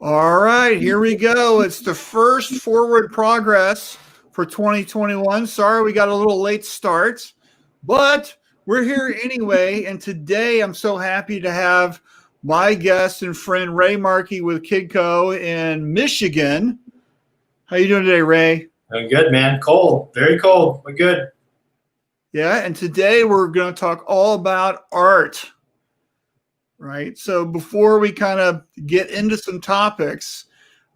All right, here we go. It's the first forward progress for 2021. Sorry, we got a little late start, but we're here anyway. And today I'm so happy to have my guest and friend Ray Markey with Kidco in Michigan. How you doing today, Ray? Doing good, man. Cold, very cold, but good. Yeah, and today we're going to talk all about art. Right. So before we kind of get into some topics,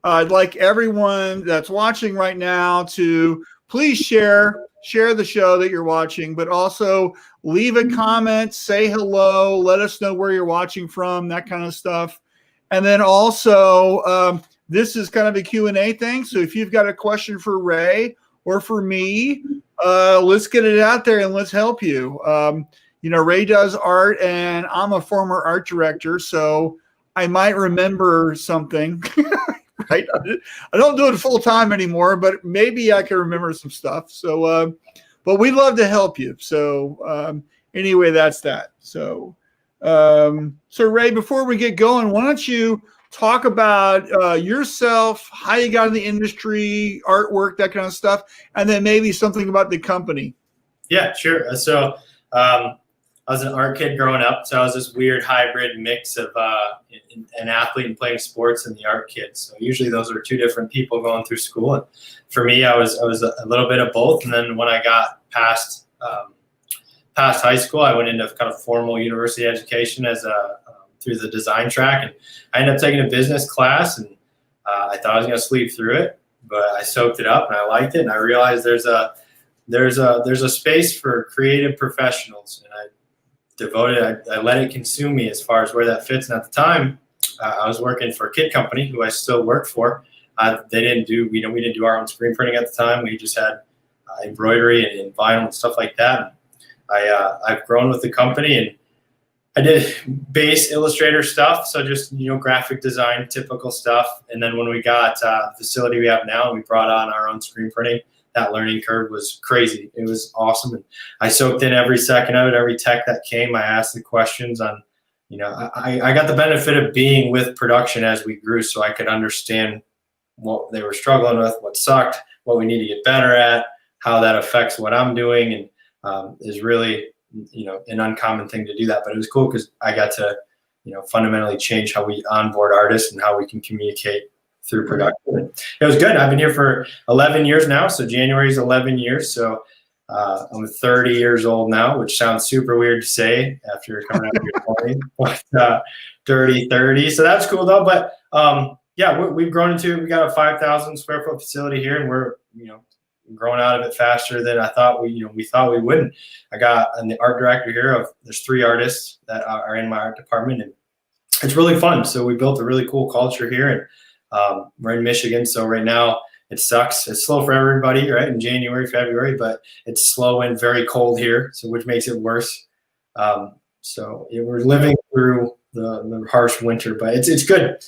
I'd like everyone that's watching right now to please share the show that you're watching, but also leave a comment, say hello, let us know where you're watching from, that kind of stuff. And then also, this is kind of a Q&A thing. So if you've got a question for Ray or for me, let's get it out there and let's help you. Ray does art, and I'm a former art director, so I might remember something. Right? I don't do it full time anymore, but maybe I can remember some stuff. So, but we'd love to help you. So, anyway, that's that. So, Ray, before we get going, why don't you talk about yourself, how you got in the industry, artwork, that kind of stuff, and then maybe something about the company. Yeah, sure. So, I was an art kid growing up, so I was this weird hybrid mix of an athlete and playing sports and the art kid. So usually those are two different people going through school. And for me, I was a little bit of both. And then when I got past high school, I went into kind of formal university education as through the design track, and I ended up taking a business class, and I thought I was going to sleep through it, but I soaked it up and I liked it, and I realized there's a space for creative professionals, and I let it consume me as far as where that fits. And at the time, I was working for a kid company who I still work for. We didn't do our own screen printing at the time. We just had embroidery and vinyl and stuff like that. I've grown with the company, and I did base Illustrator stuff, so just graphic design, typical stuff. And then when we got the facility we have now, and we brought on our own screen printing, that learning curve was crazy. It was awesome. And I soaked in every second of it, every tech that came. I asked the questions on, I got the benefit of being with production as we grew, so I could understand what they were struggling with, what sucked, what we need to get better at, how that affects what I'm doing. And is really, an uncommon thing to do that. But it was cool because I got to, fundamentally change how we onboard artists and how we can communicate through production. It was good. I've been here for 11 years now. So January is 11 years. So I'm 30 years old now, which sounds super weird to say after coming out of your 20, but dirty 30. So that's cool though. But yeah, we've grown we got a 5,000 square foot facility here, and we're, growing out of it faster than I thought we thought we wouldn't. I'm the art director here there's 3 artists that are in my art department, and it's really fun. So we built a really cool culture here, and we're in Michigan, so right now it sucks. It's slow for everybody, right? In January, February, but it's slow and very cold here, so which makes it worse. We're living through the harsh winter, but it's good.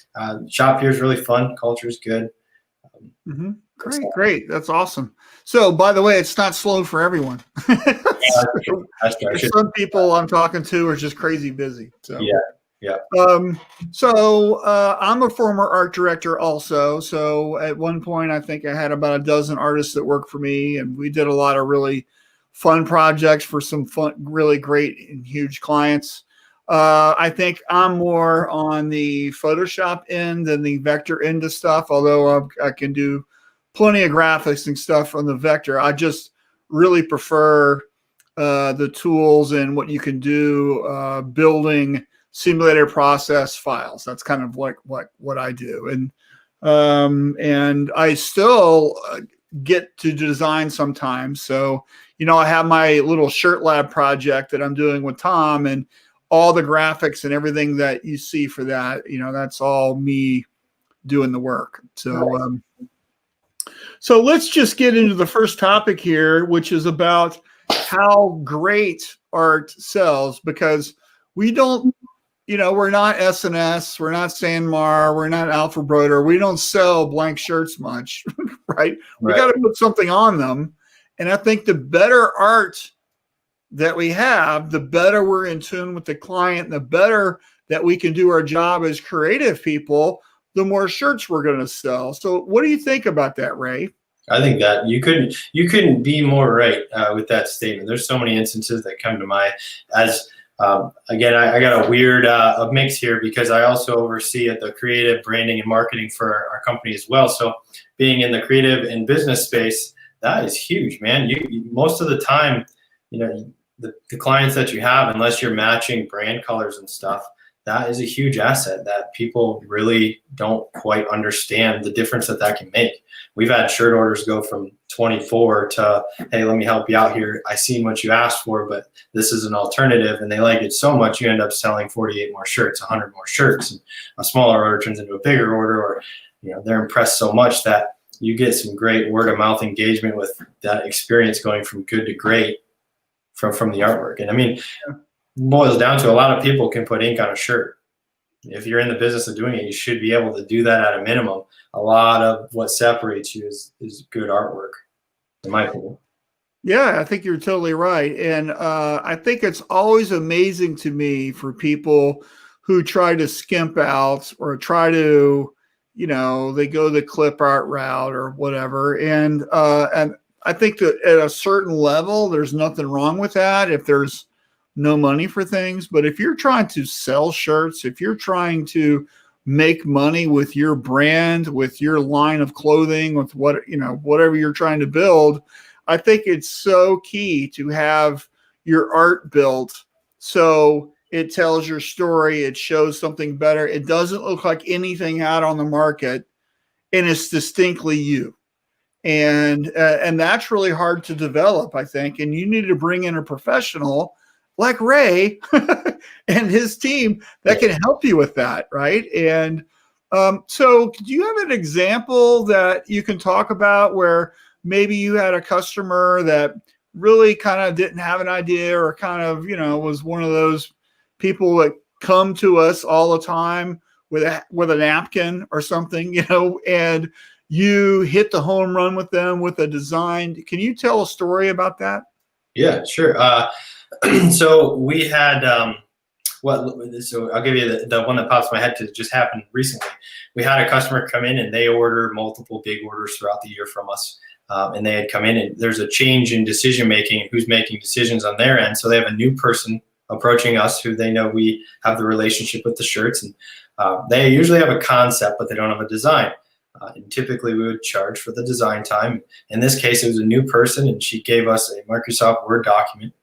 Shop here is really fun. Culture is good. Great. That's awesome. So, by the way, it's not slow for everyone. That's true. Some people I'm talking to are just crazy busy. So. Yeah. I'm a former art director also. So at one point, I think I had about a dozen artists that worked for me, and we did a lot of really fun projects for some fun, really great and huge clients. I think I'm more on the Photoshop end than the vector end of stuff, although I can do plenty of graphics and stuff on the vector. I just really prefer the tools and what you can do building simulator process files. That's kind of like what I do. And I still get to design sometimes. So, I have my little shirt lab project that I'm doing with Tom, and all the graphics and everything that you see for that, that's all me doing the work. So, so let's just get into the first topic here, which is about how great art sells, because we don't, we're not S&S, we're not Sanmar, we're not Alpha Broder. We don't sell blank shirts much, right? We got to put something on them. And I think the better art that we have, the better we're in tune with the client, the better that we can do our job as creative people, the more shirts we're going to sell. So what do you think about that, Ray? I think that you couldn't be more right with that statement. There's so many instances that come to mind. As again, I got a weird a mix here because I also oversee the creative branding and marketing for our company as well. So being in the creative and business space, that is huge, man. You most of the time, the clients that you have, unless you're matching brand colors and stuff, that is a huge asset that people really don't quite understand the difference that can make. We've had shirt orders go from 24 to, hey, let me help you out here. I seen what you asked for, but this is an alternative. And they like it so much, you end up selling 48 more shirts, 100 more shirts. And a smaller order turns into a bigger order, or they're impressed so much that you get some great word of mouth engagement with that experience going from good to great from the artwork. And I mean, boils down to a lot of people can put ink on a shirt. If you're in the business of doing it, you should be able to do that at a minimum. A lot of what separates you is good artwork, in my opinion. Yeah, I think you're totally right. And I think it's always amazing to me for people who try to skimp out or try to, they go the clip art route or whatever. And I think that at a certain level, there's nothing wrong with that if there's no money for things. But if you're trying to sell shirts, if you're trying to make money with your brand, with your line of clothing, with whatever you're trying to build, I think it's so key to have your art built so it tells your story, it shows something better. It doesn't look like anything out on the market, and it's distinctly you. And that's really hard to develop, I think. And you need to bring in a professional like Ray and his team that can help you with that, right? And so do you have an example that you can talk about where maybe you had a customer that really kind of didn't have an idea, or kind of, was one of those people that come to us all the time with a napkin or something, and you hit the home run with them with a design? Can you tell a story about that? Yeah, sure. So we had so I'll give you the one that pops in my head, because it just happened recently. We had a customer come in and they order multiple big orders throughout the year from us. And they had come in, and there's a change in decision making and who's making decisions on their end. So they have a new person approaching us who they know we have the relationship with the shirts, and they usually have a concept, but they don't have a design. And typically we would charge for the design time. In this case, it was a new person, and she gave us a Microsoft Word document,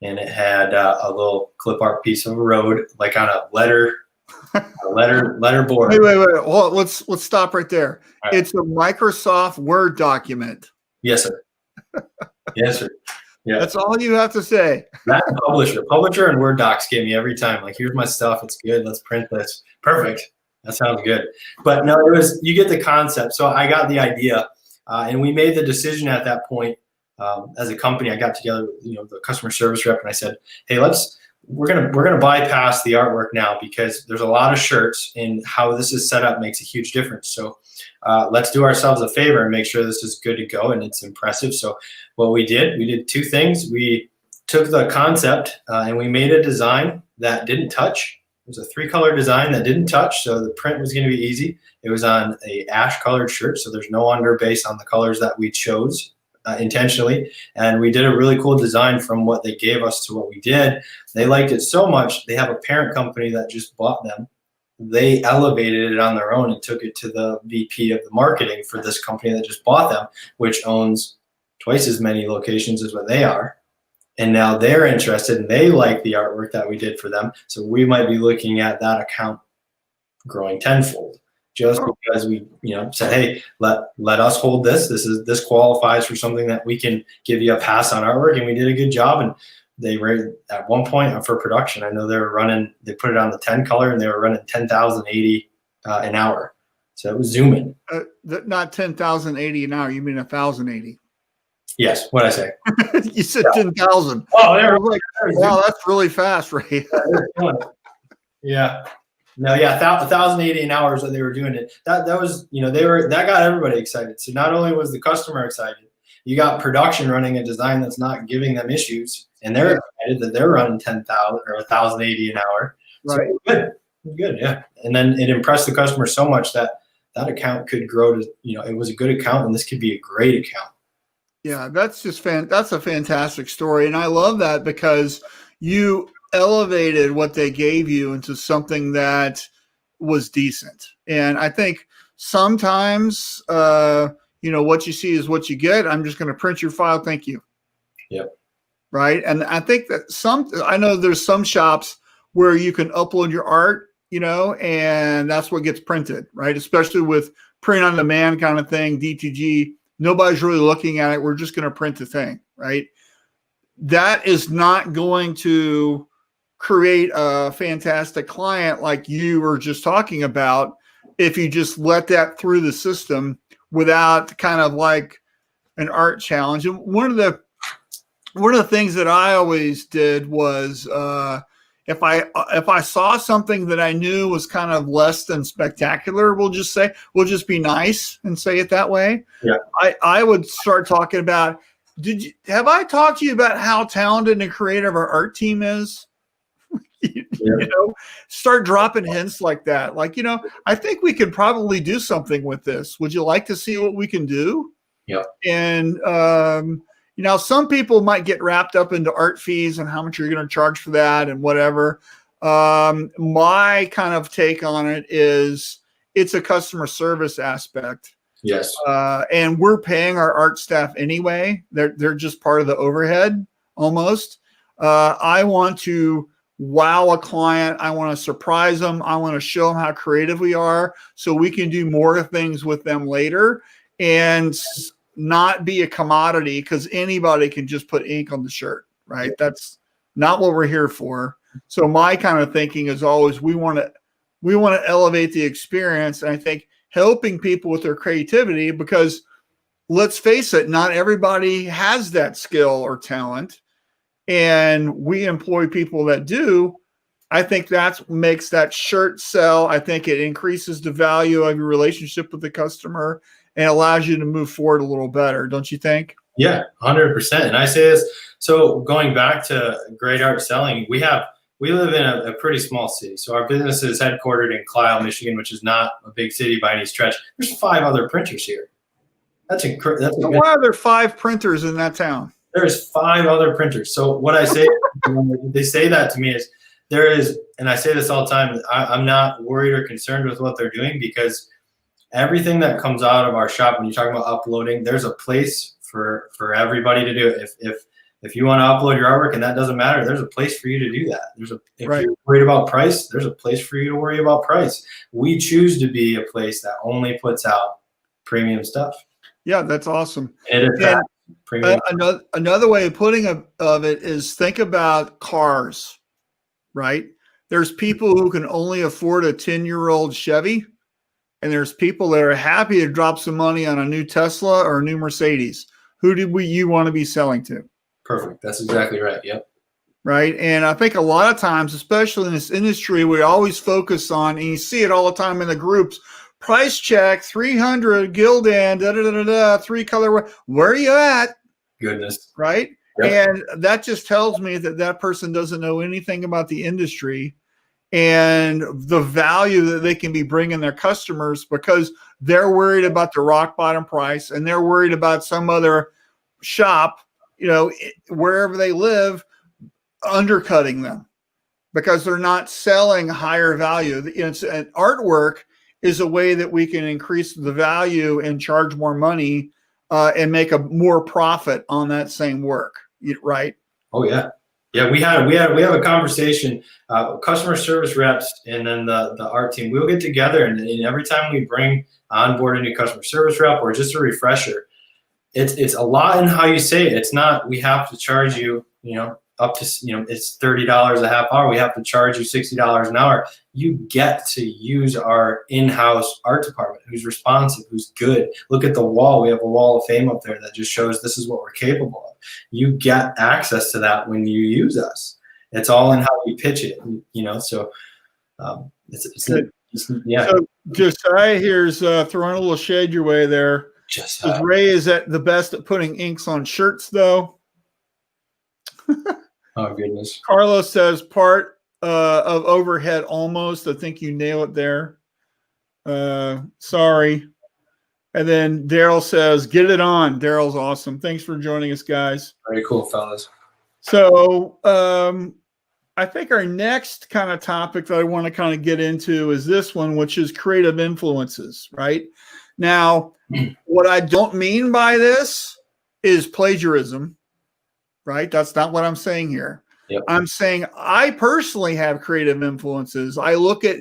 and it had a little clip art piece of a road, like on a letter board. Wait. Well, let's stop right there. Right. It's a Microsoft Word document. Yes, sir. Yes, sir. Yeah. That's all you have to say. That publisher and Word docs gave me every time. Like, here's my stuff. It's good. Let's print this. Perfect. That sounds good. But no, you get the concept. So I got the idea, and we made the decision at that point. As a company, I got together with the customer service rep, and I said, hey, we're gonna bypass the artwork now, because there's a lot of shirts, and how this is set up makes a huge difference. So let's do ourselves a favor and make sure this is good to go and it's impressive. So what we did two things. We took the concept and we made a design that didn't touch. It was a 3-color design that didn't touch, so the print was going to be easy. It was on a ash colored shirt, so there's no underbase on the colors that we chose intentionally. And we did a really cool design from what they gave us to what we did. They liked it so much, they have a parent company that just bought them. They elevated it on their own and took it to the VP of the marketing for this company that just bought them, which owns twice as many locations as what they are. And now they're interested, and they like the artwork that we did for them. So we might be looking at that account growing tenfold, just because we said, hey, let us hold this. This qualifies for something that we can give you a pass on artwork. And we did a good job. And they rated at one point for production, I know they put it on the 10 color, and they were running 10,080 an hour. So it was zooming. Not 10,080 an hour. You mean 1,080? Yes. What'd I say? You said 10,000. Oh, there we go. Wow, that's really fast, Ray. Yeah. No, yeah, 1,080 an hour is what they were doing it. That was, that got everybody excited. So not only was the customer excited, you got production running a design that's not giving them issues, and they're excited that they're running 10,000 or 1,080 an hour. Right. So good, yeah. And then it impressed the customer so much that that account could grow to, it was a good account, and this could be a great account. Yeah, that's just that's a fantastic story. And I love that because you elevated what they gave you into something that was decent. And I think sometimes, what you see is what you get. I'm just going to print your file. Thank you. Yep. Right. And I think that I know there's some shops where you can upload your art, and that's what gets printed, right? Especially with print on demand kind of thing, DTG. Nobody's really looking at it. We're just going to print the thing, right? That is not going to create a fantastic client like you were just talking about if you just let that through the system without kind of like an art challenge. And one of the things that I always did was if I saw something that I knew was kind of less than spectacular, we'll just be nice and say it that way. Yeah. I would start talking about, have I talked to you about how talented and creative our art team is? Start dropping hints like that. Like, I think we could probably do something with this. Would you like to see what we can do? Yeah. And, some people might get wrapped up into art fees and how much you're going to charge for that and whatever. My kind of take on it is it's a customer service aspect. Yes. And we're paying our art staff anyway. They're just part of the overhead almost. I want to wow a client. I want to surprise them. I want to show them how creative we are so we can do more things with them later and not be a commodity, because anybody can just put ink on the shirt, right? That's not what we're here for. So my kind of thinking is always we want to elevate the experience. And I think helping people with their creativity, because let's face it, not everybody has that skill or talent. And we employ people that do. I think that makes that shirt sell. I think it increases the value of your relationship with the customer and allows you to move forward a little better. Don't you think? Yeah, 100%. And I say this, so going back to great art selling, we live in a pretty small city. So our business is headquartered in Clio, Michigan, which is not a big city by any stretch. There's 5 other printers here. Why are there 5 printers in that town? There's 5 other printers. So what I say, when they say that to me is and I say this all the time, I'm not worried or concerned with what they're doing, because everything that comes out of our shop, when you're talking about uploading, there's a place for everybody to do it. If you want to upload your artwork and that doesn't matter, there's a place for you to do that. If right. You're worried about price, there's a place for you to worry about price. We choose to be a place that only puts out premium stuff. Yeah, that's awesome. And another way of putting of it is think about cars, right? There's people who can only afford a 10-year-old Chevy, and there's people that are happy to drop some money on a new Tesla or a new Mercedes. Who do you want to be selling to? Perfect. That's exactly right. Yep. Right. And I think a lot of times, especially in this industry, we always focus on, and you see it all the time in the groups, price check, 300, Gildan, da-da-da-da-da, 3 color. Where are you at? Goodness. Right. Yep. And that just tells me that person doesn't know anything about the industry and the value that they can be bringing their customers, because they're worried about the rock bottom price and they're worried about some other shop, wherever they live, undercutting them because they're not selling higher value. And artwork is a way that we can increase the value and charge more money and make a more profit on that same work. Right. Oh yeah. Yeah. We have a conversation, customer service reps, and then the art team, we'll get together and every time we bring on board a new customer service rep or just a refresher, it's a lot in how you say it. It's not, we have to charge you, up to, it's $30 a half hour. We have to charge you $60 an hour. You get to use our in-house art department, who's responsive, who's good. Look at the wall. We have a wall of fame up there that just shows this is what we're capable of. You get access to that when you use us. It's all in how we pitch it, so it's yeah. So Josiah here's throwing a little shade your way there. Ray is at the best at putting inks on shirts, though. Oh, goodness. Carlos says part of overhead almost. I think you nail it there. Sorry. And then Daryl says, get it on. Daryl's awesome. Thanks for joining us, guys. Very cool, fellas. So I think our next kind of topic that I want to kind of get into is this one, which is creative influences, right? Now, what I don't mean by this is plagiarism, right? That's not what I'm saying here. Yep. I'm saying I personally have creative influences. I look at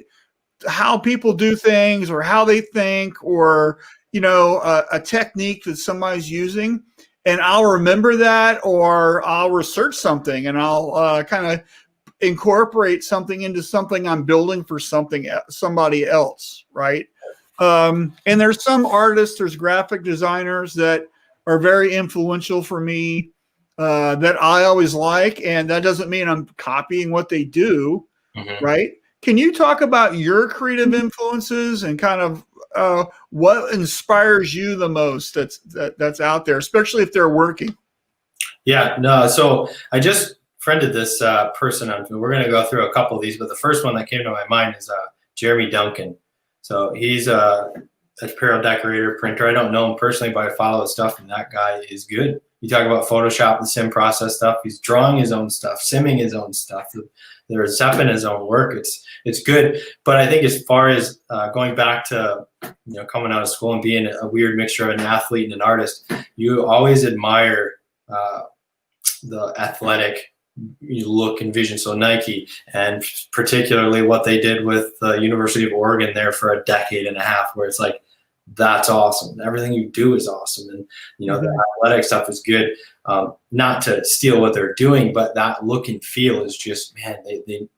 how people do things or how they think, or, you know, a technique that somebody's using, and I'll remember that, or I'll research something and I'll kind of incorporate something into something I'm building for somebody else, right? And there's some artists, there's graphic designers that are very influential for me, that I always like, and that doesn't mean I'm copying what they do, right? Can you talk about your creative influences and kind of what inspires you the most that's out there, especially if they're working? Yeah, no. So I just friended this person. We're going to go through a couple of these, but the first one that came to my mind is Jeremy Duncan. So he's a apparel decorator, printer. I don't know him personally, but I follow his stuff, and that guy is good. You talk about Photoshop and sim process stuff. He's drawing his own stuff, simming his own stuff. They're zepping his own work. It's good. But I think as far as going back to, you know, coming out of school and being a weird mixture of an athlete and an artist, you always admire the athletic look and vision. So Nike, and particularly what they did with the University of Oregon there for a decade and a half, where it's like, that's awesome. Everything you do is awesome. And, you know, the athletic stuff is good. Not to steal what they're doing, but that look and feel is just, man,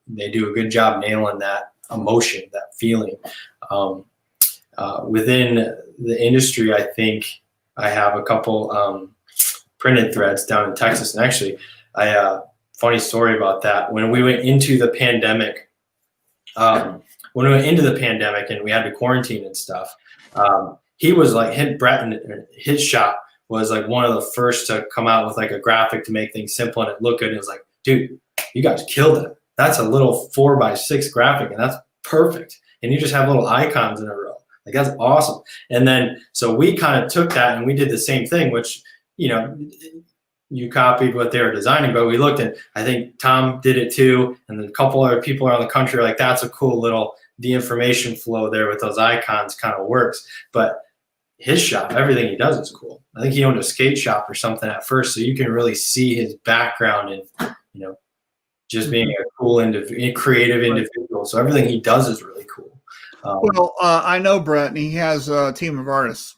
they do a good job nailing that emotion, that feeling. Within the industry, I think I have a couple printed threads down in Texas. And actually, funny story about that. When we went into the pandemic, and we had to quarantine and stuff, he was like, Brett and his shop was like one of the first to come out with like a graphic to make things simple and it looked good. And it was like, dude, you guys killed it. That's a little 4x6 graphic, and that's perfect. And you just have little icons in a row. Like, that's awesome. And then, so we kind of took that and we did the same thing, which, you know, you copied what they were designing, but we looked at, I think Tom did it too. And then a couple other people around the country are like, that's a cool little, the information flow there with those icons kind of works. But his shop, everything he does is cool. I think he owned a skate shop or something at first, so you can really see his background and, you know, just being a cool creative individual. So everything he does is really cool. Well, I know Brett, and he has a team of artists.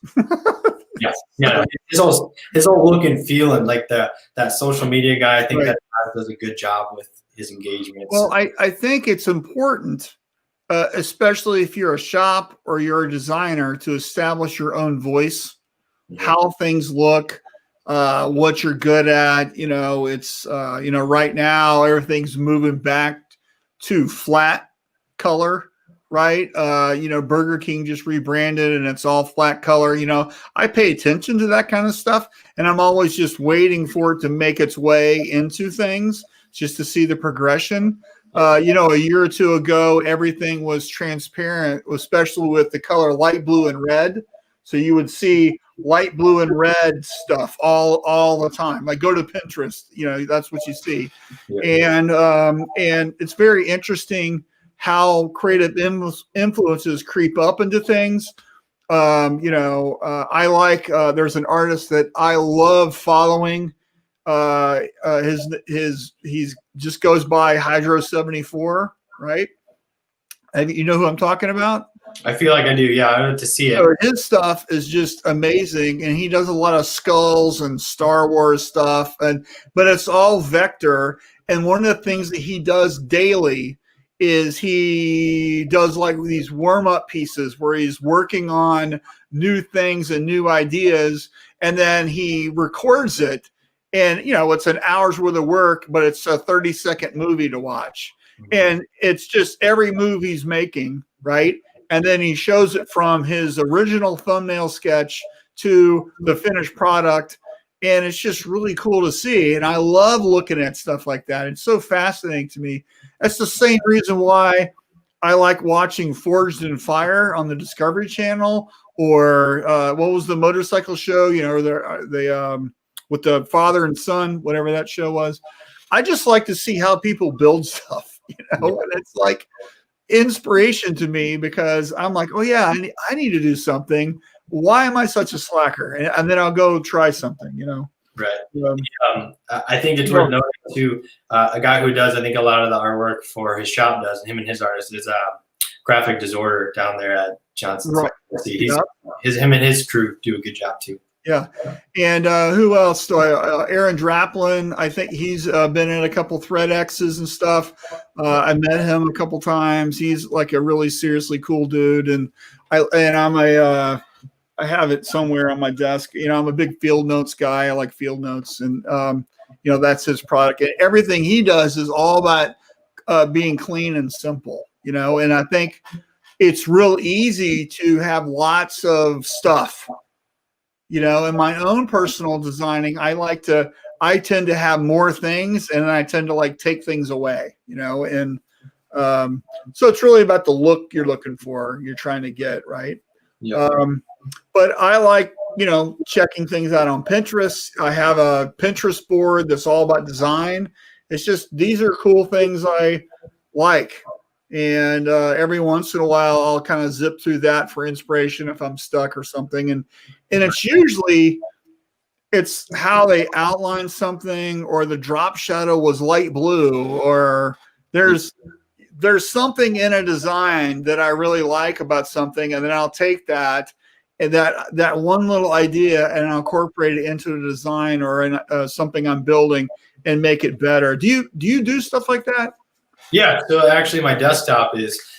Yes, yeah. His whole look and feel, and like that social media guy, I think that does a good job with his engagements. Well, I think it's important, especially if you're a shop or you're a designer, to establish your own voice, how things look, what you're good at. You know, it's, you know, right now everything's moving back to flat color, right? You know, Burger King just rebranded and it's all flat color. You know, I pay attention to that kind of stuff, and I'm always just waiting for it to make its way into things just to see the progression. You know, a year or two ago, everything was transparent, especially with the color light blue and red. So you would see light blue and red stuff all the time. Like, go to Pinterest, you know, that's what you see. Yeah. And it's very interesting how creative influences creep up into things. You know, I like, there's an artist that I love following. He's just goes by Hydro 74, right? And you know who I'm talking about? I feel like I do. Yeah, I want to see it. So his stuff is just amazing, and he does a lot of skulls and Star Wars stuff, but it's all vector. And one of the things that he does daily is he does like these warm-up pieces where he's working on new things and new ideas, and then he records it. And, you know, it's an hour's worth of work, but it's a 30-second movie to watch. And it's just every move he's making, right? And then he shows it from his original thumbnail sketch to the finished product. And it's just really cool to see. And I love looking at stuff like that. It's so fascinating to me. That's the same reason why I like watching Forged in Fire on the Discovery Channel, or what was the motorcycle show? You know, with the father and son, whatever that show was. I just like to see how people build stuff, you know, and it's like inspiration to me because I'm like, oh yeah, I need to do something. Why am I such a slacker? And then I'll go try something, you know. Right. I think it's worth noting too. A guy who does, I think, a lot of the artwork for his shop does, and him and his artist is Graphic Disorder down there at Johnson. Right. Him and his crew do a good job too. Yeah. And who else? Aaron Draplin. I think he's been in a couple Thread X's and stuff. I met him a couple times. He's like a really seriously cool dude. And I have it somewhere on my desk. You know, I'm a big field notes guy. I like field notes, and you know, that's his product. And everything he does is all about being clean and simple. You know, and I think it's real easy to have lots of stuff. You know, in my own personal designing, I tend to have more things, and I tend to like take things away. You know, and so it's really about the look you're looking for. You're trying to get right. Yeah. But I like, you know, checking things out on Pinterest. I have a Pinterest board that's all about design. It's just, these are cool things I like. And every once in a while, I'll kind of zip through that for inspiration if I'm stuck or something. And it's usually, it's how they outline something, or the drop shadow was light blue, or there's something in a design that I really like about something. And then I'll take that and that one little idea, and I'll incorporate it into the design or in something I'm building and make it better. Do you do stuff like that? Yeah. So actually, my desktop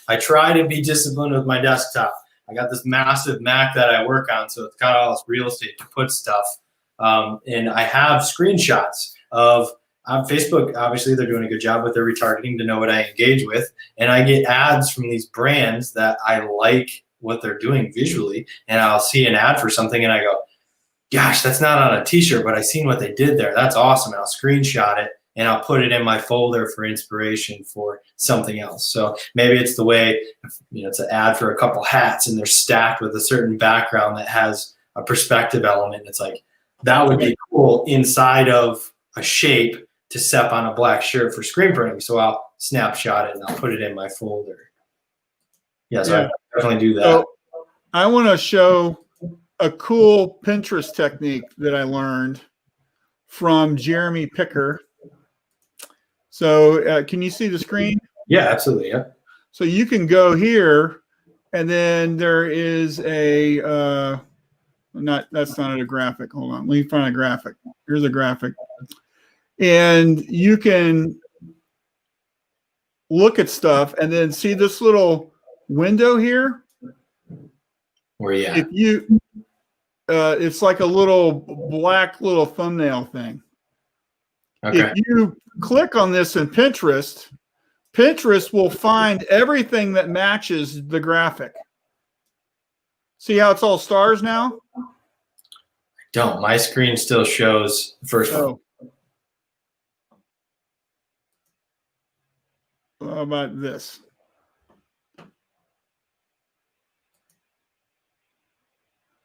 I try to be disciplined with my desktop. I got this massive Mac that I work on, so it's got all this real estate to put stuff. And I have screenshots of on Facebook. Obviously, they're doing a good job with their retargeting to know what I engage with, and I get ads from these brands that I like what they're doing visually, and I'll see an ad for something and I go, gosh, that's not on a t-shirt, but I seen what they did there. That's awesome. And I'll screenshot it and I'll put it in my folder for inspiration for something else. So maybe it's the way, you know, it's an ad for a couple hats and they're stacked with a certain background that has a perspective element. It's like, that would be cool inside of a shape to step on a black shirt for screen printing. So I'll snapshot it and I'll put it in my folder. Yeah, so I definitely do that. So I want to show a cool Pinterest technique that I learned from Jeremy Picker. So can you see the screen? Yeah, absolutely. Yeah. So you can go here, and then there is a that's not a graphic. Hold on, let me find a graphic. Here's a graphic, and you can look at stuff, and then see this little window here. Where you at? If you it's like a little black little thumbnail thing. Okay. If you click on this in Pinterest will find everything that matches the graphic. See how it's all stars now? Don't. My screen still shows the first one. How about this?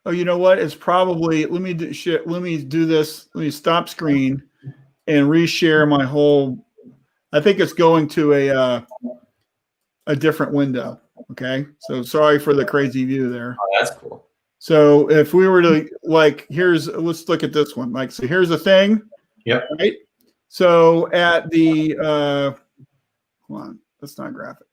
Oh, you know what? It's probably, let me do this. Let me stop screen and reshare my whole. I think it's going to a different window. Okay. So sorry for the crazy view there. Oh, that's cool. So if we were to let's look at this one. Like, so here's the thing. Yep. Right. So at the, hold on, that's not graphic.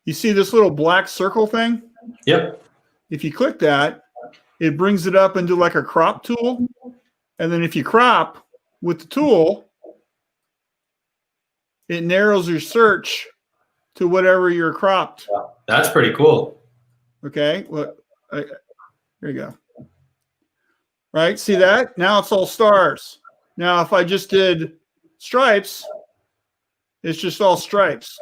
You see this little black circle thing? Yep. If you click that, it brings it up into like a crop tool. And then if you crop with the tool, it narrows your search to whatever you're cropped. That's pretty cool. Okay. Well, here you go. Right. See that? Now it's all stars. Now, if I just did stripes, it's just all stripes.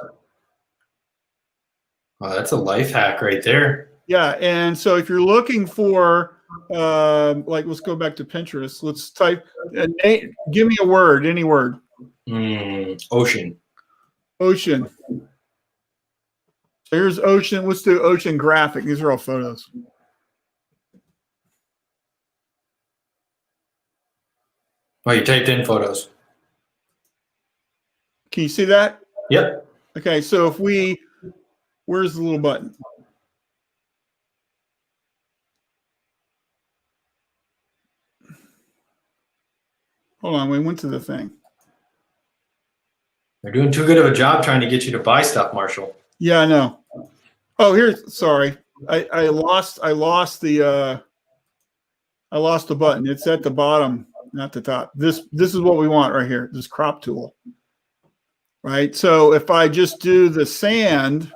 Oh, that's a life hack right there. Yeah. And so if you're looking for like, let's go back to Pinterest. Let's type, give me a word, any word. Ocean. Ocean. So here's ocean. Let's do ocean graphic. These are all photos. Oh, you typed in photos. Can you see that? Yep. Okay, so if where's the little button? Hold on, we went to the thing. They're doing too good of a job trying to get you to buy stuff, Marshall. Yeah, I know. Oh, here's, sorry. I lost the button. It's at the bottom, not the top. This is what we want right here, this crop tool. Right? So if I just do the sand,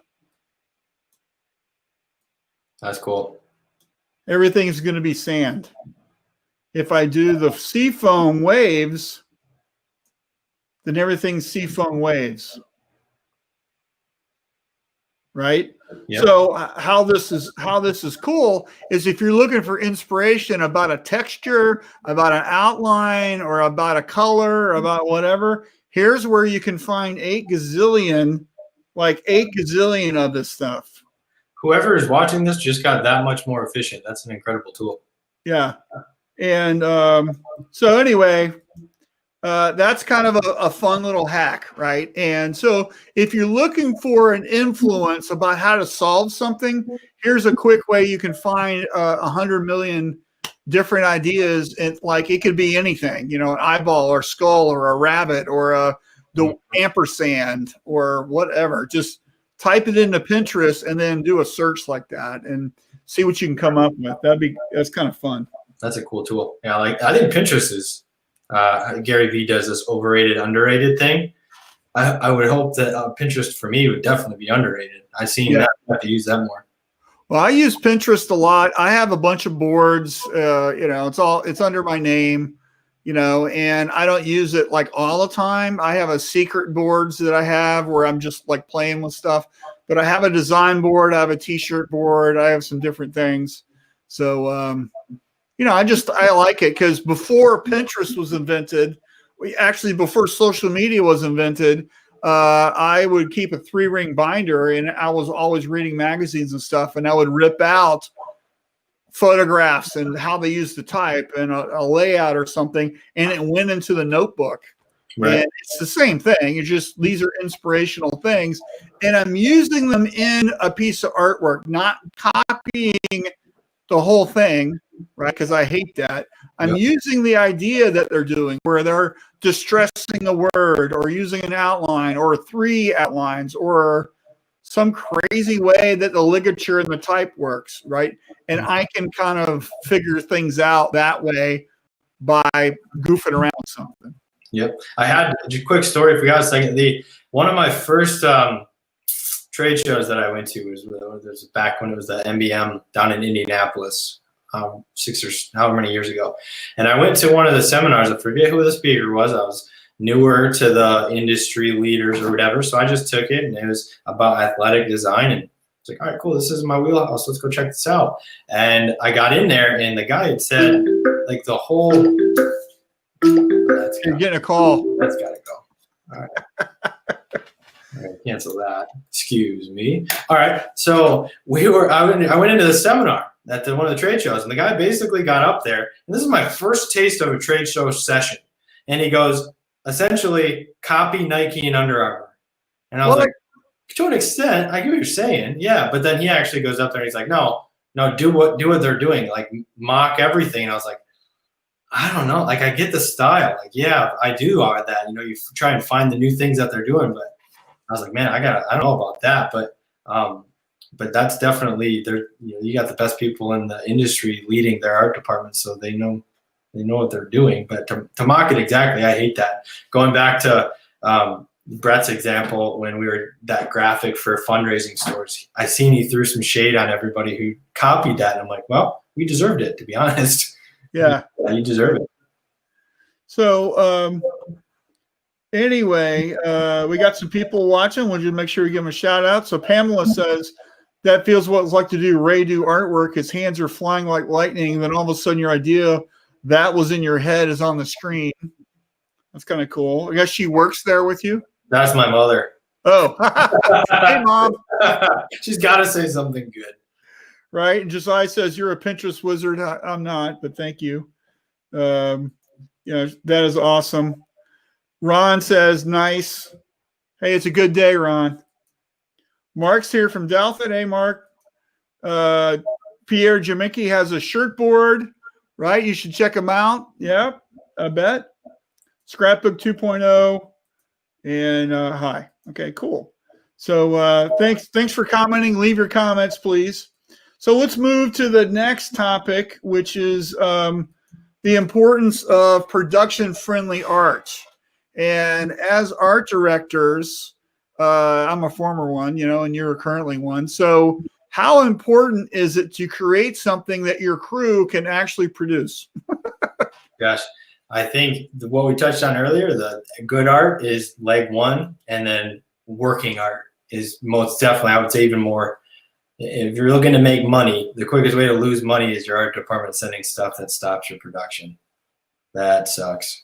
That's cool. everything's going to be sand. If I do the seafoam waves, then everything's seafoam waves. Right? Yep. So how this is cool is if you're looking for inspiration about a texture, about an outline, or about a color, about whatever, here's where you can find 8 gazillion of this stuff. Whoever is watching this just got that much more efficient. That's an incredible tool. Yeah. And so anyway, that's kind of a fun little hack, right? And so if you're looking for an influence about how to solve something, here's a quick way you can find 100 million different ideas. And like, it could be anything, an eyeball or skull or a rabbit or the ampersand or whatever. Just type it into Pinterest and then do a search like that and see what you can come up with. That's kind of fun. That's a cool tool. Yeah, I think Pinterest is Gary Vee does this overrated, underrated thing. I would hope that Pinterest for me would definitely be underrated. I've seen that. I have to use that more. Well, I use Pinterest a lot. I have a bunch of boards. It's under my name, and I don't use it like all the time. I have a secret boards that I have where I'm just like playing with stuff. But I have a design board. I have a t-shirt board. I have some different things. So, I like it because before Pinterest was invented, before social media was invented, I would keep a 3-ring binder and I was always reading magazines and stuff, and I would rip out photographs and how they used to type and a layout or something, and it went into the notebook. Right. And it's the same thing. It's just these are inspirational things, and I'm using them in a piece of artwork, not copying the whole thing, right? Because I hate that. I'm using the idea that they're doing where they're distressing a word or using an outline or 3 outlines or some crazy way that the ligature and the type works, right? And I can kind of figure things out that way by goofing around with something. Yep. I had a quick story. If we got a second, one of my first trade shows that I went to was back when it was the MBM down in Indianapolis, 6 or however many years ago. And I went to one of the seminars. I forget who the speaker was. I was newer to the industry leaders or whatever. So I just took it, and it was about athletic design. And it's like, all right, cool. This is my wheelhouse. Let's go check this out. And I got in there, and the guy had said, like, the whole. You're getting a call. That's got to go. All right. All right, cancel that. Excuse me. All right. So I went into the seminar at one of the trade shows, and the guy basically got up there, and this is my first taste of a trade show session. And he goes, essentially, copy Nike and Under Armour. And I was like, to an extent, I get what you're saying. Yeah. But then he actually goes up there and he's like, no, do what they're doing. Like, mock everything. And I was like, I don't know. Like, I get the style. Like, yeah, I do that. You try and find the new things that they're doing, but I was like, man, I don't know about that, but that's definitely you got the best people in the industry leading their art department, so they know what they're doing. But to mock it exactly, I hate that. Going back to Brett's example, when we were that graphic for fundraising stores, I seen he threw some shade on everybody who copied that, and I'm like, well, we deserved it, to be honest. Yeah, you deserve it. So. Anyway, we got some people watching. Wanted you to make sure we give them a shout out. So Pamela says, that feels what it's like to do Ray do artwork. His hands are flying like lightning. And then all of a sudden your idea that was in your head is on the screen. That's kind of cool. I guess she works there with you. That's my mother. Oh, hey, Mom. She's got to say something good. Right. And Josiah says, you're a Pinterest wizard. I'm not, but thank you. That is awesome. Ron says, nice. Hey, it's a good day, Ron. Mark's here from Dalford. Hey, Mark. Pierre Jamicki has a shirt board, right? You should check him out. Yeah, I bet. Scrapbook 2.0. And hi. Okay, cool. So thanks for commenting. Leave your comments, please. So let's move to the next topic, which is the importance of production-friendly art. And as art directors, I'm a former one, and you're currently one. So how important is it to create something that your crew can actually produce? Gosh, I think what we touched on earlier, the good art is leg one, and then working art is most definitely, I would say, even more. If you're looking to make money, the quickest way to lose money is your art department sending stuff that stops your production. That sucks.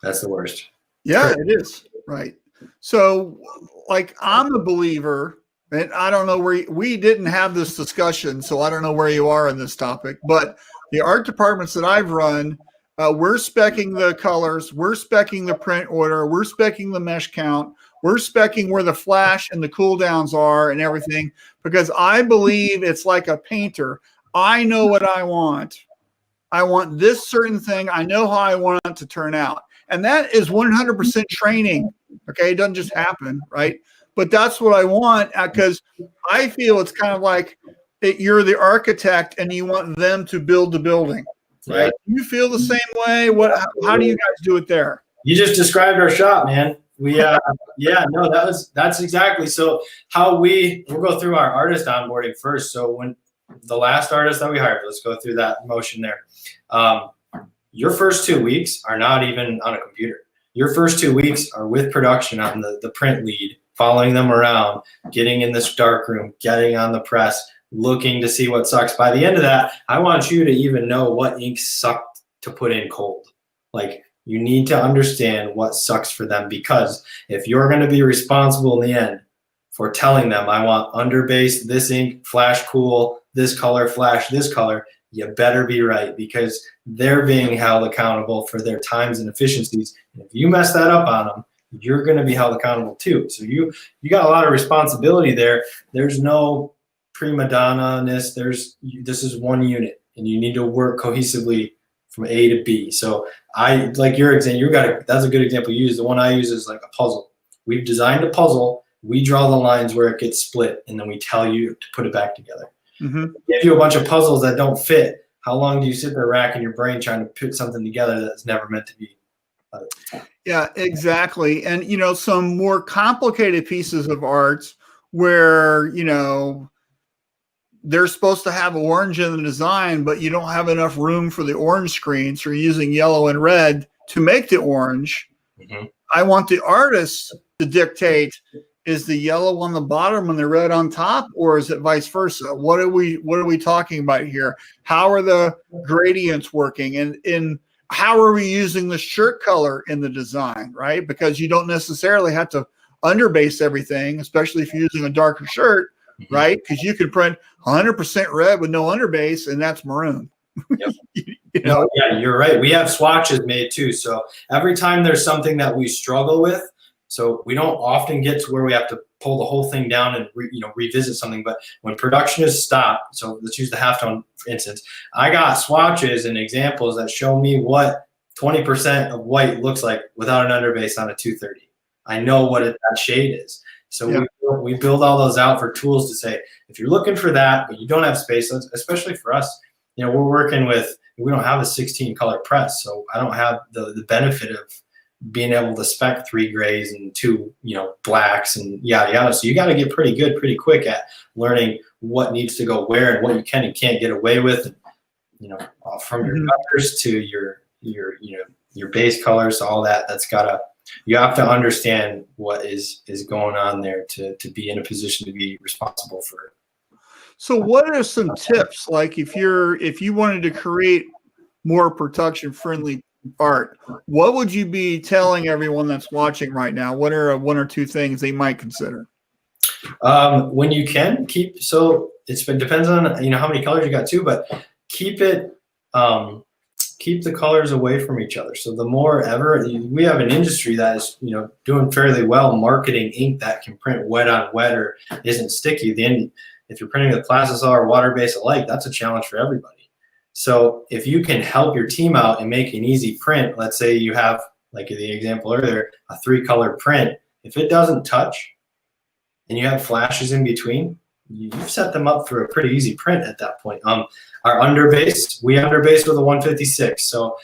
That's the worst. Yeah, it is. Right. So, like, I'm a believer, and I don't know where we didn't have this discussion, so I don't know where you are in this topic, but the art departments that I've run, we're speccing the colors, we're speccing the print order, we're speccing the mesh count, we're speccing where the flash and the cool downs are and everything, because I believe it's like a painter. I know what I want. I want this certain thing. I know how I want it to turn out. And that is 100% training. Okay. It doesn't just happen. Right. But that's what I want, because I feel it's kind of like you're the architect and you want them to build the building. Right. Yeah. You feel the same way. How do you guys do it there? You just described our shop, man. That's exactly. So how we'll go through our artist onboarding first. So when the last artist that we hired, let's go through that motion there. Your first 2 weeks are not even on a computer. Your first 2 weeks are with production on the print lead, following them around, getting in this dark room, getting on the press, looking to see what sucks. By the end of that, I want you to even know what ink sucked to put in cold. Like, you need to understand what sucks for them, because if you're going to be responsible in the end for telling them, I want underbase, this ink, flash cool, this color, flash this color, you better be right, because they're being held accountable for their times and efficiencies. And if you mess that up on them, you're going to be held accountable too. So you got a lot of responsibility there. There's no prima donna-ness. This is one unit, and you need to work cohesively from A to B. So I like your example. That's a good example you use. The one I use is like a puzzle. We've designed a puzzle. We draw the lines where it gets split, and then we tell you to put it back together. Mm-hmm. Give you a bunch of puzzles that don't fit. How long do you sit there racking your brain trying to put something together that's never meant to be? Yeah, exactly. And, some more complicated pieces of art where, they're supposed to have orange in the design, but you don't have enough room for the orange screen. So you're using yellow and red to make the orange. Mm-hmm. I want the artist to dictate, is the yellow on the bottom and the red on top, or is it vice versa? What are we talking about here? How are the gradients working? And how are we using the shirt color in the design, right? Because you don't necessarily have to underbase everything, especially if you're using a darker shirt, mm-hmm. right? Because you can print 100% red with no underbase, and that's maroon. Yep. Yeah, you're right. We have swatches made too. So every time there's something that we struggle with, so we don't often get to where we have to pull the whole thing down and revisit something. But when production is stopped, so let's use the halftone for instance, I got swatches and examples that show me what 20% of white looks like without an underbase on a 230. I know what that shade is. So yeah. we build all those out for tools to say, if you're looking for that, but you don't have space, especially for us, we're working with, we don't have a 16 color press. So I don't have the benefit of being able to spec 3 grays and 2, blacks and yada, yada. So you got to get pretty good pretty quick at learning what needs to go where and what you can and can't get away with, from your colors to your base colors, all that. You have to understand what is going on there to be in a position to be responsible for So what are some tips? Like if you wanted to create more production friendly art, what would you be telling everyone that's watching right now? What are one or two things they might consider? When you can it depends on how many colors you got too, but keep the colors away from each other. So the more ever we have an industry that is doing fairly well marketing ink that can print wet on wet or isn't sticky. Then if you're printing with plastisol or water-based alike, that's a challenge for everybody. So if you can help your team out and make an easy print, let's say you have, like the example earlier, a 3-color print. If it doesn't touch and you have flashes in between, you've set them up for a pretty easy print at that point. Our underbase, we underbase with a 156. So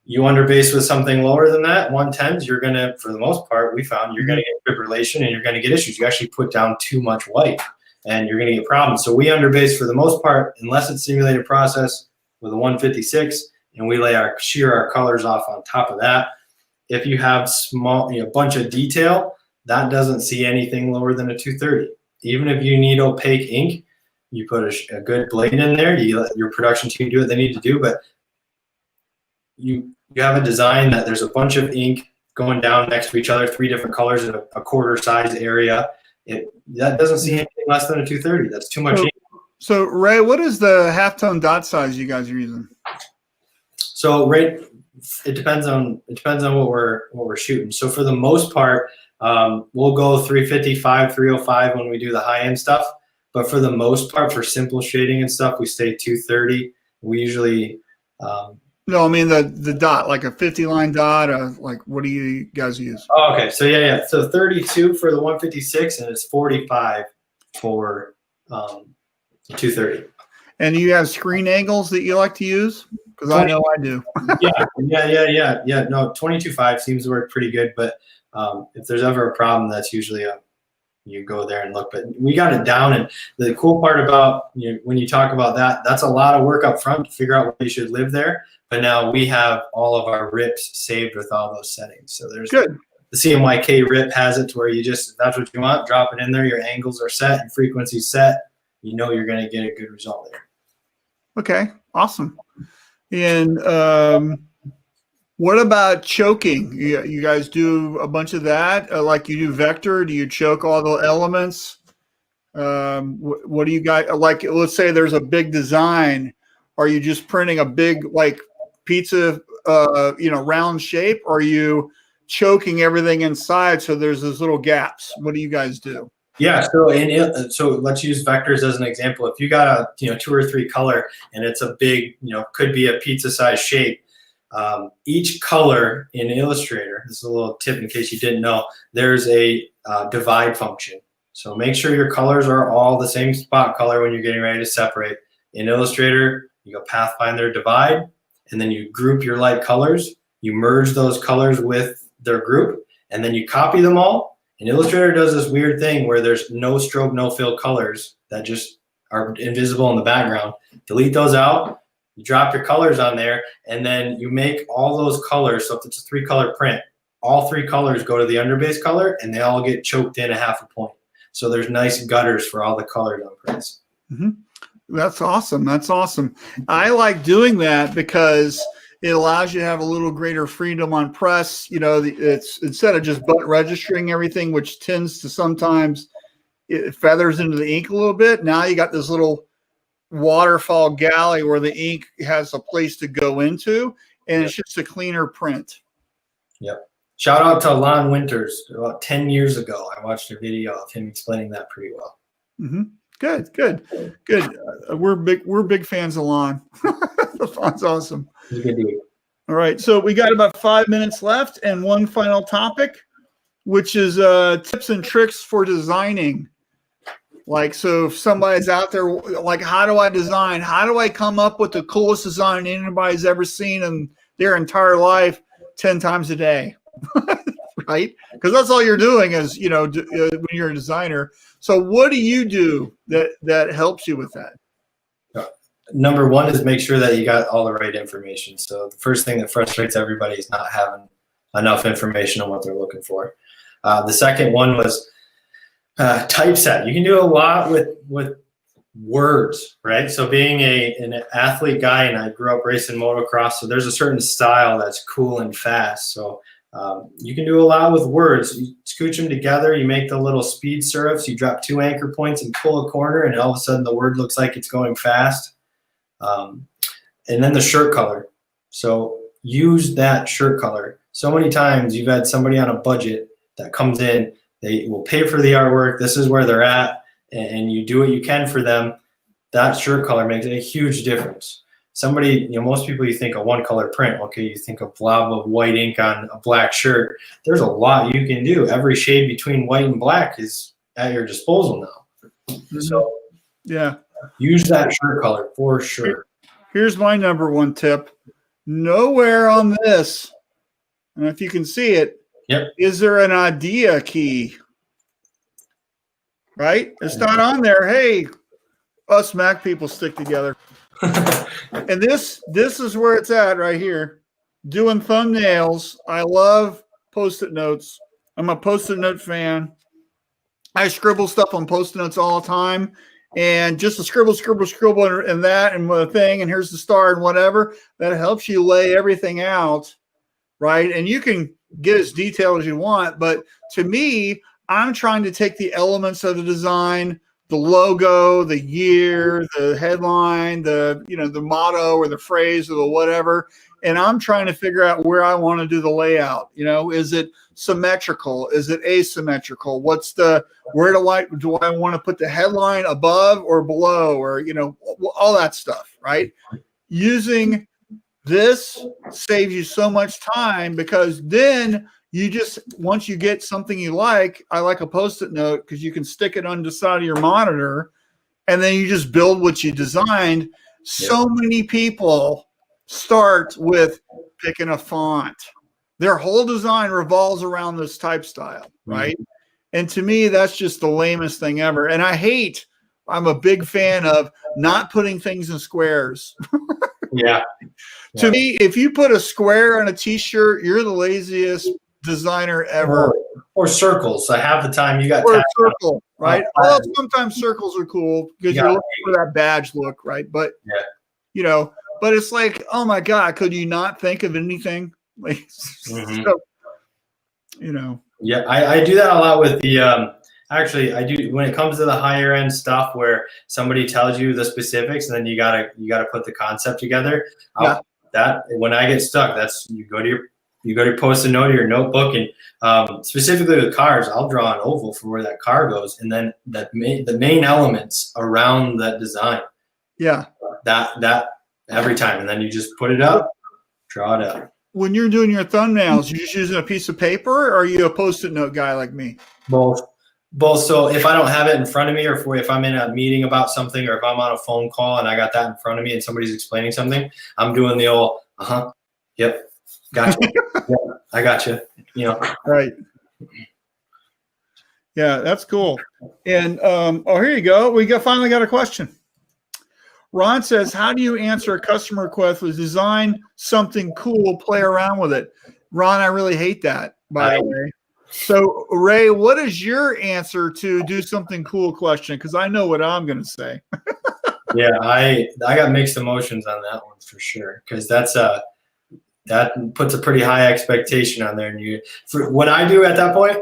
you underbase with something lower than that, 110s, you're going to, for the most part, we found you're going to get fibrillation and you're going to get issues. You actually put down too much white and you're going to get problems. So we underbase for the most part, unless it's simulated process, with a 156, and we shear our colors off on top of that. If you have a bunch of detail, that doesn't see anything lower than a 230. Even if you need opaque ink, you put a good blade in there, you let your production team do what they need to do, but you have a design that there's a bunch of ink going down next to each other, 3 different colors in a quarter size area. That doesn't see anything less than a 230. That's too much ink. So Ray, what is the halftone dot size you guys are using? So it depends on what we're shooting. So for the most part, we'll go 355, 305 when we do the high end stuff. But for the most part, for simple shading and stuff, we stay 230. We usually no, I mean the dot, like a 50-line dot. Like what do you guys use? Oh, okay, so yeah. So 32 for the 156, and it's 45 for 230. And you have screen angles that you like to use? Because I know I do. Yeah. No, 22.5 seems to work pretty good, but if there's ever a problem, that's usually you go there and look. But we got it down, and the cool part about when you talk about that's a lot of work up front to figure out where you should live there. But now we have all of our rips saved with all those settings. So there's good. The CMYK rip has it to where if that's what you want, drop it in there. Your angles are set and frequency's set. You're going to get a good result there. Okay, awesome. And what about choking? You guys do a bunch of that? Like you do vector? Do you choke all the elements? What do you guys like? Let's say there's a big design. Are you just printing a big like pizza, round shape? Or are you choking everything inside so there's those little gaps? What do you guys do? Yeah, so let's use vectors as an example. If you got a 2 or 3 color and it's a big, could be a pizza size shape, each color in Illustrator, this is a little tip in case you didn't know, there's a divide function. So make sure your colors are all the same spot color when you're getting ready to separate. In Illustrator, you go Pathfinder divide, and then you group your light colors, you merge those colors with their group, and then you copy them all. And Illustrator does this weird thing where there's no stroke, no fill colors that just are invisible in the background. Delete those out, you drop your colors on there, and then you make all those colors. So if it's a 3-color print, all 3 colors go to the underbase color, and they all get choked in a half a point. So there's nice gutters for all the colors on prints. Mm-hmm. That's awesome. That's awesome. I like doing that because it allows you to have a little greater freedom on press. It's instead of just butt registering everything, which tends to sometimes it feathers into the ink a little bit. Now you got this little waterfall galley where the ink has a place to go into, and it's just a cleaner print. Yep. Shout out to Lon Winters. About 10 years ago, I watched a video of him explaining that pretty well. Mm-hmm. Good. We're big fans of Lon. Lon's awesome. He's a good dude. All right, so we got about 5 minutes left, and one final topic, which is tips and tricks for designing. Like, so if somebody's out there, like, how do I design? How do I come up with the coolest design anybody's ever seen in their entire life 10 times a day? Right? Because that's all you're doing is, when you're a designer. So what do you do that helps you with that? Number one is make sure that you got all the right information. So the first thing that frustrates everybody is not having enough information on what they're looking for. The second one was typeset. You can do a lot with words, right? So being an athlete guy, and I grew up racing motocross, so there's a certain style that's cool and fast. So you can do a lot with words. You scooch them together, you make the little speed surfs, you drop 2 anchor points and pull a corner, and all of a sudden the word looks like it's going fast. And then the shirt color. So use that shirt color. So many times you've had somebody on a budget that comes in, they will pay for the artwork, this is where they're at, and you do what you can for them. That shirt color makes a huge difference. Somebody, most people, you think a one color print, okay, you think a blob of white ink on a black shirt. There's a lot you can do. Every shade between white and black is at your disposal now. So yeah, use that shirt color for sure. Here's my number one tip. Nowhere on this, and if you can see it, is there an idea key? Right? It's not on there. Hey, us Mac people stick together. And this is where it's at right here. Doing thumbnails. I love Post-it notes. I'm a Post-it note fan. I scribble stuff on Post-it notes all the time. And just to scribble, and that, and the thing, and here's the star and whatever, that helps you lay everything out, right? And you can get as detailed as you want, but to me, I'm trying to take the elements of the design, the logo, the year, the headline, the motto or the phrase or the whatever, and I'm trying to figure out where I want to do the layout. Is it symmetrical? Is it asymmetrical? Where do I want to put the headline, above or below, or all that stuff, right? Using this saves you so much time, because then once you get something you like, I like a Post-it note because you can stick it on the side of your monitor, and then you just build what you designed. So many people start with picking a font. Their whole design revolves around this type style, right? And to me, that's just the lamest thing ever. And I'm a big fan of not putting things in squares. To me, if you put a square on a t-shirt, you're the laziest designer ever. Or circles. So half the time you got a circle, right? Although sometimes circles are cool because you're looking for that badge look, right? But but it's like, oh my God, could you not think of anything? Like, so, Yeah, I do that a lot with the actually I do when it comes to the higher end stuff where somebody tells you the specifics and then you gotta put the concept together. That when I get stuck, that's you go to your Post-it note or your notebook, and specifically with cars, I'll draw an oval for where that car goes, and then the main elements around that design. Yeah. That every time, and then you just put it up, draw it up. When you're doing your thumbnails, you're just using a piece of paper, or are you a Post-it note guy like me? Both. So if I don't have it in front of me, or if I'm in a meeting about something, or if I'm on a phone call and I got that in front of me and somebody's explaining something, I'm doing the old, yep, gotcha. Yeah, I gotcha. Right. Yeah, that's cool. And here you go. We finally got a question. Ron says, how do you answer a customer request with design something cool, play around with it? Ron, I really hate that, by the way. So, Ray, what is your answer to do something cool question? Because I know what I'm going to say. Yeah, I got mixed emotions on that one for sure, because that puts a pretty high expectation on there. And what I do at that point,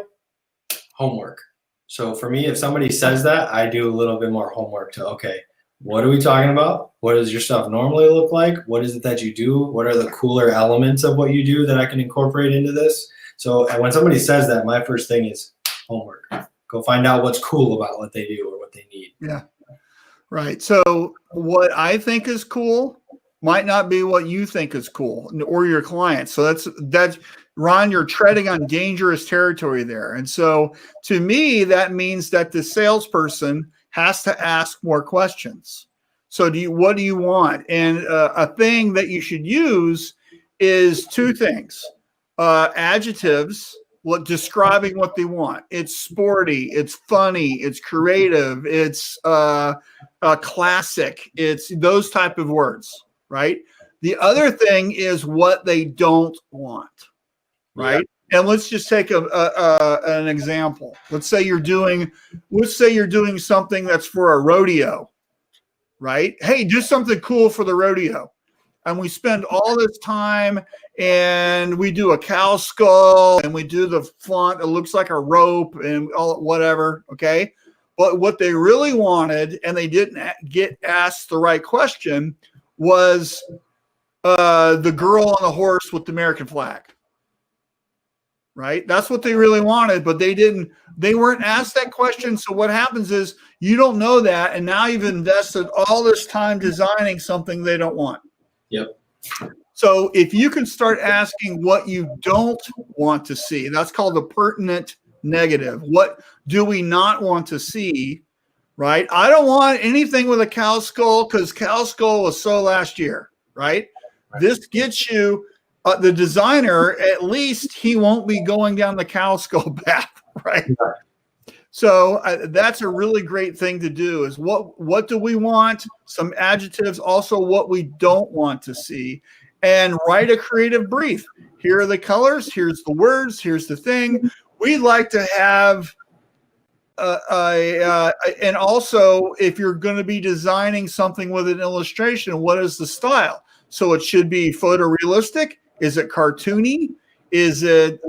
homework. So for me, if somebody says that, I do a little bit more homework to, okay, what are we talking about? What does your stuff normally look like? What is it that you do? What are the cooler elements of what you do that I can incorporate into this? So when somebody says that, my first thing is homework. Go find out what's cool about what they do or what they need. Yeah. Right. So what I think is cool might not be what you think is cool, or your client. So that's Ron, you're treading on dangerous territory there. And so to me, that means that the salesperson has to ask more questions. So what do you want? And a thing that you should use is two things. Adjectives, describing what they want. It's sporty, it's funny, it's creative, it's classic. It's those type of words, right? The other thing is what they don't want, right? Yeah. And let's just take an example. Let's say you're doing something that's for a rodeo, right? Hey, do something cool for the rodeo. And we spend all this time and we do a cow skull and we do the font. It looks like a rope and all whatever. Okay. But what they really wanted, and they didn't get asked the right question, was the girl on the horse with the American flag. Right. That's what they really wanted, but they weren't asked that question. So what happens is you don't know that. And now you've invested all this time designing something they don't want. Yep. So if you can start asking what you don't want to see, that's called the pertinent negative. What do we not want to see? Right. I don't want anything with a cow skull because cow skull was so last year. Right. This gets you the designer, at least he won't be going down the cow skull path. Right. So that's a really great thing to do is what do we want? Some adjectives, also what we don't want to see, and write a creative brief. Here are the colors. Here's the words. Here's the thing. We'd like to have and also if you're going to be designing something with an illustration, what is the style? So it should be photorealistic. Is it cartoony? Is it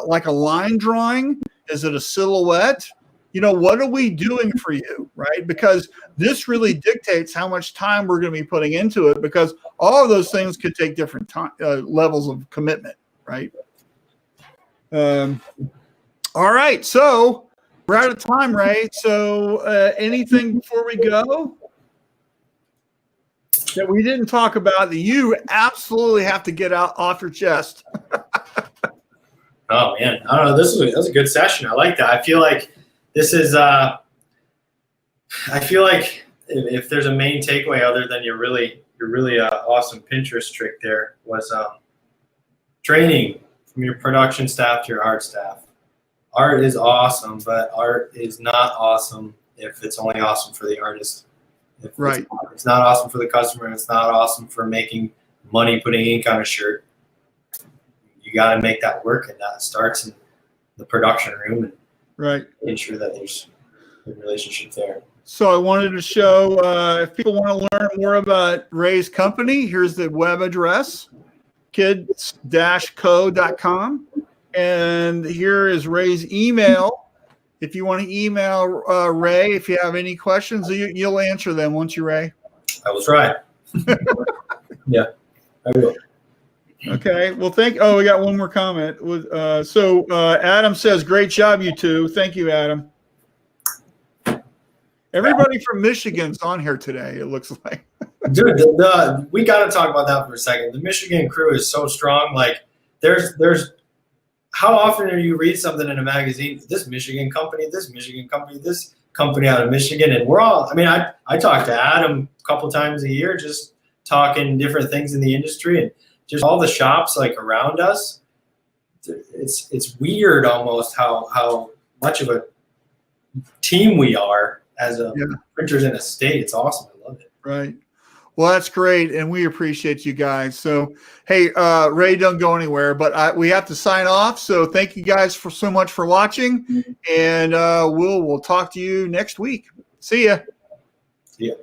like a line drawing? Is it a silhouette? You know, what are we doing for you, right? Because this really dictates how much time we're going to be putting into it, because all of those things could take different time, levels of commitment, right? All right, so we're out of time, Ray. So anything before we go that we didn't talk about that you absolutely have to get out off your chest? Oh man, I don't know. That was a good session. I like that. I feel like this is. I feel like if there's a main takeaway other than your really awesome Pinterest trick, there was training from your production staff to your art staff. Art is awesome, but art is not awesome if it's only awesome for the artist. Right. It's not awesome for the customer. It's not awesome for making money putting ink on a shirt. You got to make that work, and that starts in the production room and right. ensure that there's a relationship there. So I wanted to show if people want to learn more about Ray's company, here's the web address, kids-co.com. And here is Ray's email. If you want to email Ray, if you have any questions, you'll answer them, won't you, Ray? I will try. Yeah, I will. Okay. Well, we got one more comment. So Adam says, great job, you two. Thank you, Adam. Everybody from Michigan's on here today, it looks like. Dude, we got to talk about that for a second. The Michigan crew is so strong. Like, there's how often do you read something in a magazine? This Michigan company, this company out of Michigan, and we're all. I mean, I talk to Adam a couple times a year, just talking different things in the industry, and just all the shops like around us. It's weird almost how much of a team we are as a printers in a state. It's awesome. I love it. Right. Well, that's great, and we appreciate you guys. So, hey, Ray, don't go anywhere, but we have to sign off. So, thank you guys so much for watching, and we'll talk to you next week. See ya. See ya.